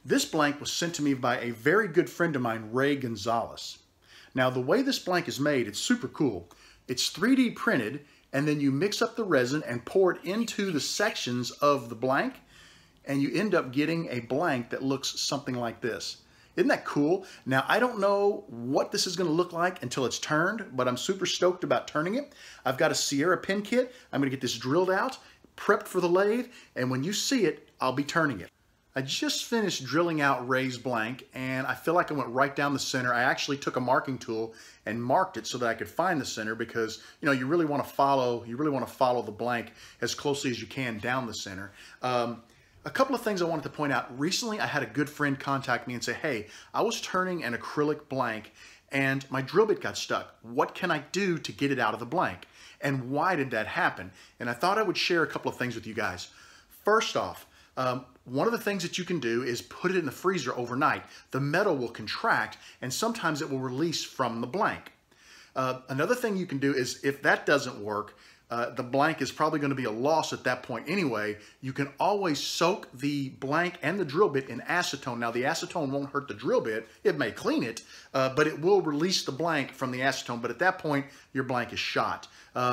This blank was sent to me by a very good friend of mine, Ray Gonzalez. Now the way this blank is made, it's super cool. It's 3D printed, and then you mix up the resin and pour it into the sections of the blank, and you end up getting a blank that looks something like this. Isn't that cool? Now, I don't know what this is going to look like until it's turned, but I'm super stoked about turning it. I've got a Sierra pin kit. I'm going to get this drilled out, prepped for the lathe, and when you see it, I'll be turning it. I just finished drilling out Ray's blank, and I feel like I went right down the center. I actually took a marking tool and marked it so that I could find the center, because you know you really want to follow the blank as closely as you can down the center. A couple of things I wanted to point out. Recently, I had a good friend contact me and say, hey, I was turning an acrylic blank and my drill bit got stuck. What can I do to get it out of the blank? And why did that happen? And I thought I would share a couple of things with you guys. First off, one of the things that you can do is put it in the freezer overnight. The metal will contract and sometimes it will release from the blank. Another thing you can do is, if that doesn't work, the blank is probably going to be a loss at that point anyway. You can always soak the blank and the drill bit in acetone. Now the acetone won't hurt the drill bit. It may clean it, but it will release the blank from the acetone. But at that point, your blank is shot.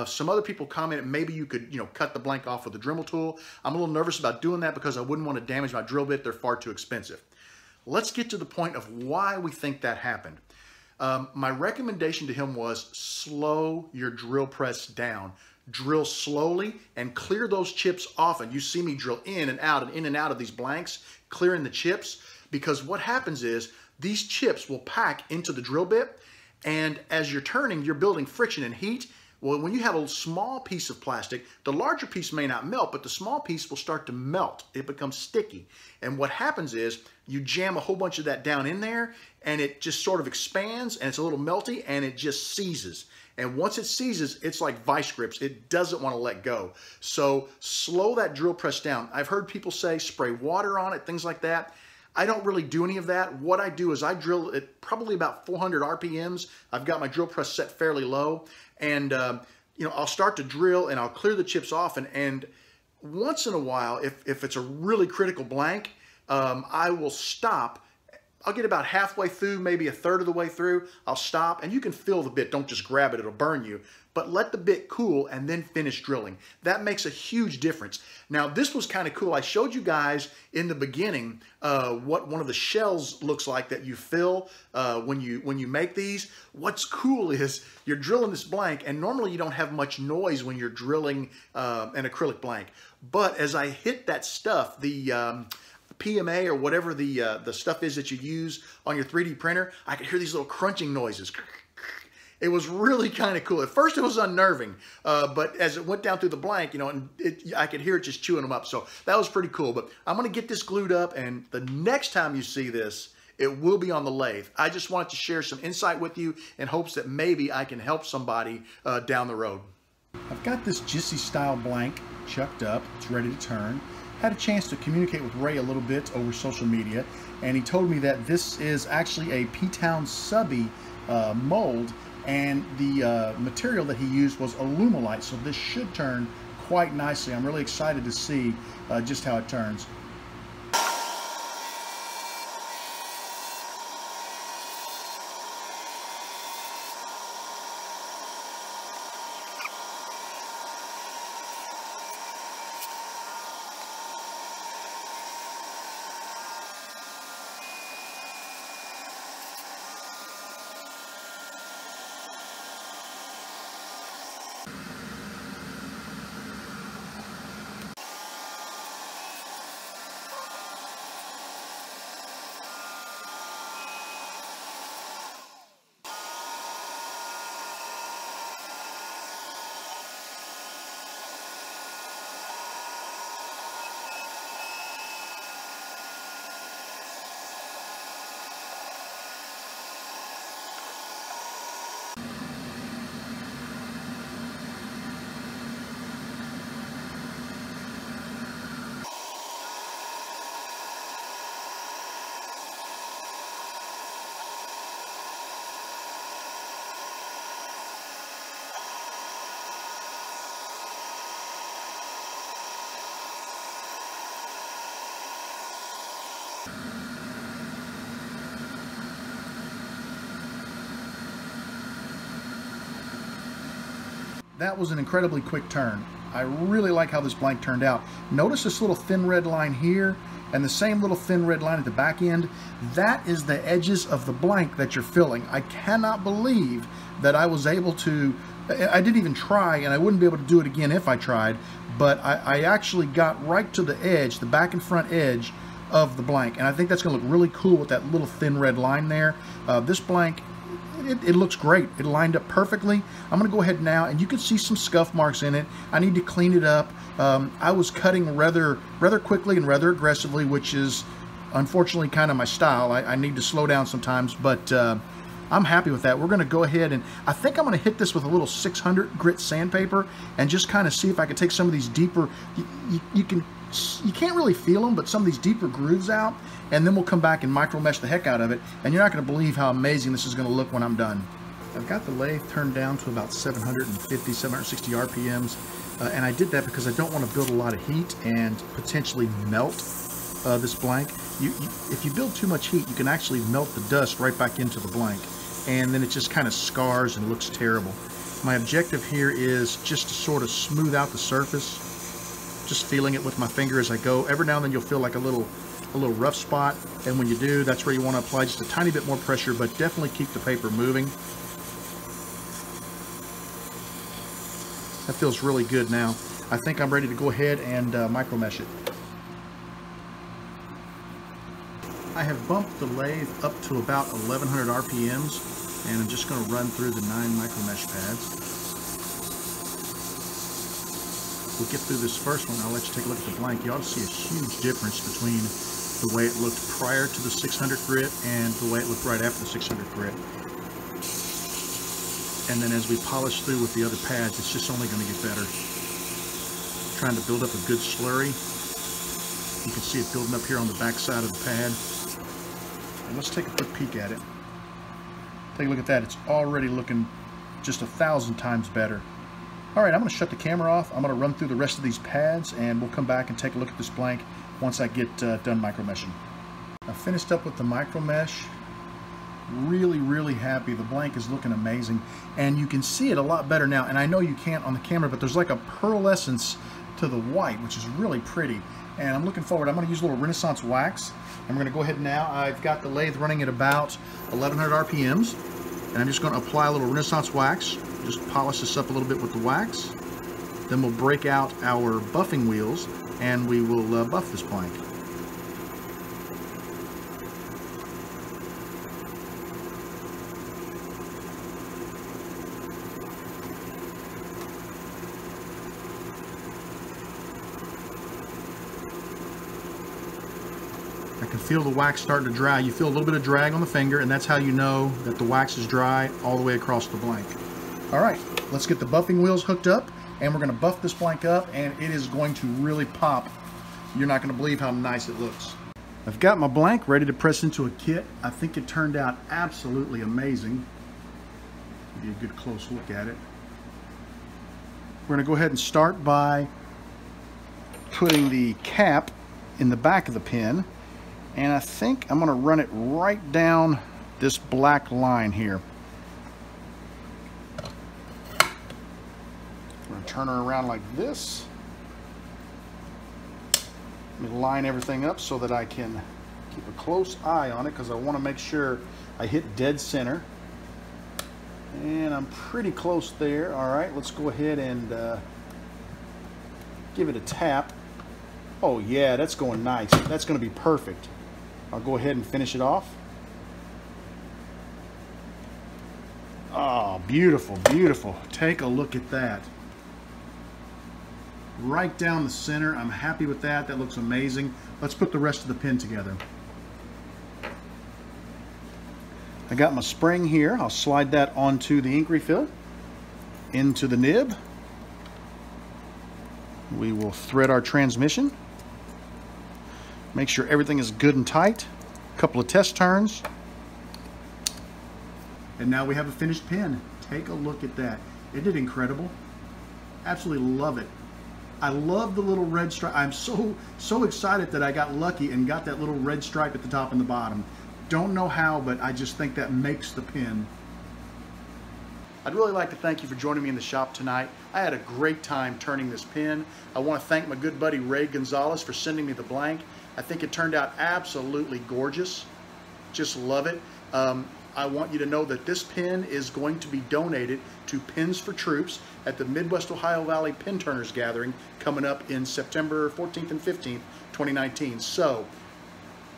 Some other people commented maybe you could, cut the blank off with a Dremel tool. I'm a little nervous about doing that because I wouldn't want to damage my drill bit. They're far too expensive. Let's get to the point of why we think that happened. My recommendation to him was slow your drill press down. Drill slowly and clear those chips off. And you see me drill in and out of these blanks, clearing the chips, because what happens is these chips will pack into the drill bit, and as you're turning, you're building friction and heat. Well, when you have a small piece of plastic, the larger piece may not melt, but the small piece will start to melt. It becomes sticky. And what happens is you jam a whole bunch of that down in there, and it just sort of expands, and it's a little melty, and it just seizes. And once it seizes, it's like vice grips. It doesn't want to let go. So slow that drill press down. I've heard people say spray water on it, things like that. I don't really do any of that. What I do is I drill at probably about 400 RPMs. I've got my drill press set fairly low. And, I'll start to drill and I'll clear the chips off. And once in a while, if it's a really critical blank, I will stop. I'll get about halfway through, maybe a third of the way through. I'll stop, and you can feel the bit. Don't just grab it, it'll burn you. But let the bit cool and then finish drilling. That makes a huge difference. Now, this was kind of cool. I showed you guys in the beginning what one of the shells looks like that you fill when you make these. What's cool is you're drilling this blank, and normally you don't have much noise when you're drilling an acrylic blank. But as I hit that stuff, the PMA or whatever the stuff is that you use on your 3D printer, I could hear these little crunching noises. It was really kind of cool. At first it was unnerving, but as it went down through the blank, I could hear it just chewing them up. So that was pretty cool. But I'm going to get this glued up, and the next time you see this, it will be on the lathe. I just wanted to share some insight with you in hopes that maybe I can help somebody down the road. I've got this Gisi style blank chucked up. It's ready to turn. Had a chance to communicate with Ray a little bit over social media, and he told me that this is actually a P-Town subby mold, and the material that he used was aluminite, so this should turn quite nicely. I'm really excited to see just how it turns. That was an incredibly quick turn. I really like how this blank turned out. Notice this little thin red line here and the same little thin red line at the back end. That is the edges of the blank that you're filling. I cannot believe that I was able to, I didn't even try, and I wouldn't be able to do it again if I tried, but I actually got right to the edge, the back and front edge of the blank, and I think that's going to look really cool with that little thin red line there. This blank, it looks great. It lined up perfectly. I'm going to go ahead now, and you can see some scuff marks in it. I need to clean it up. I was cutting rather quickly and rather aggressively, which is unfortunately kind of my style. I need to slow down sometimes, but I'm happy with that. We're going to go ahead, and I think I'm going to hit this with a little 600 grit sandpaper and just kind of see if I can take some of these deeper, you can't really feel them, but some of these deeper grooves out, and then we'll come back and micro mesh the heck out of it, and you're not going to believe how amazing this is going to look when I'm done. I've got the lathe turned down to about 750, 760 RPMs, and I did that because I don't want to build a lot of heat and potentially melt this blank. If you build too much heat, you can actually melt the dust right back into the blank, and then it just kind of scars and looks terrible. My objective here is just to sort of smooth out the surface, just feeling it with my finger as I go. Every now and then you'll feel like a little rough spot, and when you do, that's where you want to apply just a tiny bit more pressure, but definitely keep the paper moving. That feels really good now. I think I'm ready to go ahead and micro mesh it. I have bumped the lathe up to about 1100 RPMs, and I'm just going to run through the 9 micro mesh pads. We'll get through this first one. I'll let you take a look at the blank. You ought to see a huge difference between the way it looked prior to the 600 grit and the way it looked right after the 600 grit. And then as we polish through with the other pads, it's just only going to get better. Trying to build up a good slurry. You can see it building up here on the back side of the pad. And let's take a quick peek at it. Take a look at that. It's already looking just 1,000 times better. All right, I'm going to shut the camera off. I'm going to run through the rest of these pads, and we'll come back and take a look at this blank once I get done micro meshing. I finished up with the micro mesh. Really happy. The blank is looking amazing, and you can see it a lot better now. And I know you can't on the camera, but there's like a pearlescence to the white, which is really pretty. And I'm looking forward. I'm going to use a little Renaissance wax. I'm going to go ahead now. I've got the lathe running at about 1100 RPMs, and I'm just going to apply a little Renaissance wax. Just polish this up a little bit with the wax. Then we'll break out our buffing wheels, and we will buff this blank. I can feel the wax starting to dry. You feel a little bit of drag on the finger, and that's how you know that the wax is dry all the way across the blank. All right, let's get the buffing wheels hooked up, and we're going to buff this blank up, and it is going to really pop. You're not going to believe how nice it looks. I've got my blank ready to press into a kit. I think it turned out absolutely amazing. Give you a good close look at it. We're going to go ahead and start by putting the cap in the back of the pin. And I think I'm going to run it right down this black line here. I'm going to turn her around like this. Let me line everything up so that I can keep a close eye on it, because I want to make sure I hit dead center. And I'm pretty close there. All right, let's go ahead and give it a tap. Oh yeah, that's going nice. That's going to be perfect. I'll go ahead and finish it off. Oh, beautiful, beautiful. Take a look at that. Right down the center. I'm happy with that. That looks amazing. Let's put the rest of the pin together. I got my spring here. I'll slide that onto the ink refill, into the nib. We will thread our transmission. Make sure everything is good and tight. A couple of test turns. And now we have a finished pin. Take a look at that. It did incredible. Absolutely love it. I love the little red stripe. I'm so excited that I got lucky and got that little red stripe at the top and the bottom. Don't know how, but I just think that makes the pin. I'd really like to thank you for joining me in the shop tonight. I had a great time turning this pin. I want to thank my good buddy Ray Gonzalez for sending me the blank. I think it turned out absolutely gorgeous. Just love it. I want you to know that this pin is going to be donated to Pins for Troops at the Midwest Ohio Valley Pin Turners Gathering coming up in September 14th and 15th, 2019. So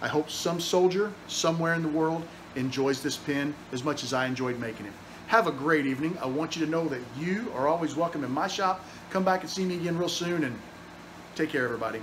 I hope some soldier somewhere in the world enjoys this pin as much as I enjoyed making it. Have a great evening. I want you to know that you are always welcome in my shop. Come back and see me again real soon, and take care, everybody.